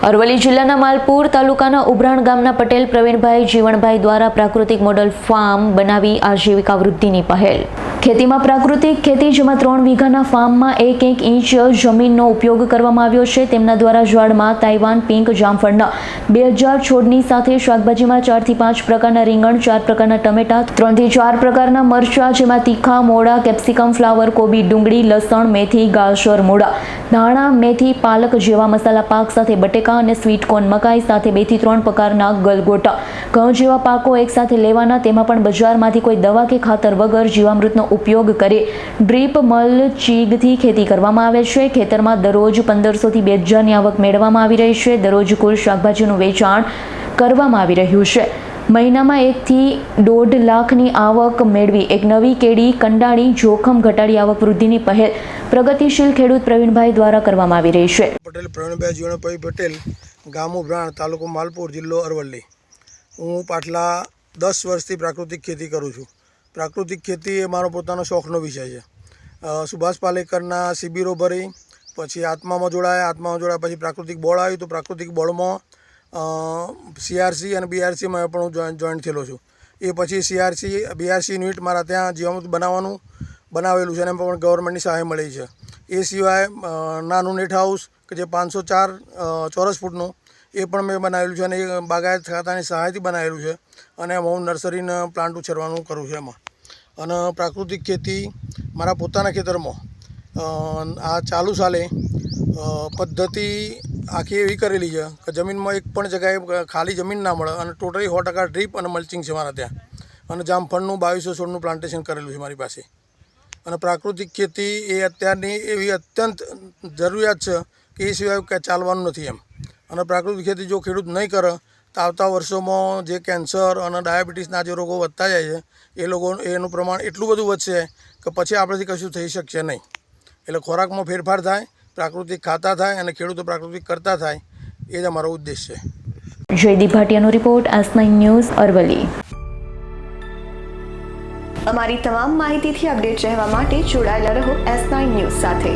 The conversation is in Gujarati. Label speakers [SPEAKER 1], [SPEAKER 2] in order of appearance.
[SPEAKER 1] અરવલ્લી જિલ્લાના માલપુર તાલુકાના ઉભરાણ ગામના પટેલ પ્રવીણભાઈ જીવણભાઈ દ્વારા પ્રાકૃતિક મોડલ ફાર્મ બનાવી આજીવિકા વૃદ્ધિની પહેલ. ખેતીમાં પ્રાકૃતિક ખેતી, જેમાં 3 વીઘાના ફાર્મમાં 1 ઇંચ જમીનનો ઉપયોગ કરવામાં આવ્યો છે. તેમના દ્વારા ઝાડમાં તાઇવાન પિંક જામફળના 2000 છોડની સાથે શાકભાજીમાં 4 થી 5 પ્રકારના રીંગણ, 4 પ્રકારના ટમેટા, 3 થી 4 પ્રકારના મરચા, જેમાં તીખા, મોળા, કેપ્સિકમ, ફ્લાવર, કોબી, ડુંગળી, લસણ, મેથી, ગાજર, મૂળા, ધાણા, મેથી, પાલક જેવા મસાલા પાક સાથે બટેકા અને સ્વીટ કોર્ન, મકાઈ સાથે 2 થી 3 પ્રકારના ગલગોટા, ઘઉં જેવા પાકો એકસાથે લેવાના. તેમાં પણ બજારમાંથી કોઈ દવા કે ખાતર વગર જીવામૃતનો ઉપયોગ કરી ડ્રીપ મલ્ચિંગથી ખેતી કરવામાં આવે છે. ખેતરમાં દરરોજ 1500 થી 2000ની આવક મેળવવામાં આવી રહી છે. દરરોજ કુલ શાકભાજીનું વેચાણ કરવામાં આવી રહ્યું છે. મહિનામાં 1 થી 1.5 લાખની આવક મેળવી એક નવી કેડી કંડાળી જોખમ ઘટાડી આવક વૃદ્ધિની પહેલ પ્રગતિશીલ ખેડૂત પ્રવીણભાઈ દ્વારા કરવામાં આવી રહી છે.
[SPEAKER 2] પટેલ પ્રવીણભાઈ જીવણભાઈ પટેલ, ગામ ઉભરાણ, તાલુકો માલપુર, જિલ્લો અરવલ્લી. હું પાછલા 10 વર્ષથી પ્રાકૃતિક ખેતી કરું છું. પ્રાકૃતિક ખેતી એ મારો પોતાનો શોખનો વિષય છે. સુભાષ પાલેકરના શિબિરો ભરી પછી આત્મામાં જોડાયા પછી પ્રાકૃતિક બોર્ડ આવ્યું તો પ્રાકૃતિક બોર્ડમાં CRC અને BRCમાં પણ હું જોઈન્ટ થયેલો છું. એ પછી CRC BRC યુનિટ મારા ત્યાં જીવામૃત બનાવેલું છે અને એમાં પણ ગવર્મેન્ટની સહાય મળી છે. એ સિવાય નાનું નેટ હાઉસ કે જે 504 ચોરસ ફૂટનું એ પણ મેં બનાવેલું છે અને એ બાગાયત ખાતાની સહાયથી બનાવેલું છે અને એમાં હું નર્સરીના પ્લાન્ટ ઉછેરવાનું કરું છું એમાં. અને પ્રાકૃતિક ખેતી મારા પોતાના ખેતરમાં આ ચાલુ સાલે પદ્ધતિ આખી એવી કરેલી છે કે જમીનમાં એક પણ જગ્યાએ ખાલી જમીન ના મળે અને ટોટલી 100% ડ્રીપ અને મલ્ચિંગ છે મારા ત્યાં. અને જામફળનું 2200 છોડનું પ્લાન્ટેશન કરેલું છે મારી પાસે. અને પ્રાકૃતિક ખેતી એ અત્યારની એવી અત્યંત જરૂરિયાત છે કે એ સિવાય ચાલવાનું નથી એમ. અને પ્રાકૃતિક ખેતી જો ખેડૂત નહીં કરે તો આવતા વર્ષોમાં જે કેન્સર અને ડાયાબિટીસના જે રોગો વધતા જાય છે એનું પ્રમાણ એટલું બધું વધશે કે પછી આપણાથી કશું થઈ શકશે નહીં. એટલે ખોરાકમાં ફેરફાર થાય, પ્રાકૃતિક ખાતા થાય અને ખેડૂતો પ્રાકૃતિક કરતા થાય, એ જ અમારો ઉદ્દેશ છે.
[SPEAKER 1] જયદીપ ભાટિયાનો રિપોર્ટ, S9 ન્યૂઝ, અરવલ્લી.
[SPEAKER 3] અમારી તમામ માહિતીથી અપડેટ રહેવા માટે જોડાયેલા રહો S9 ન્યૂઝ સાથે.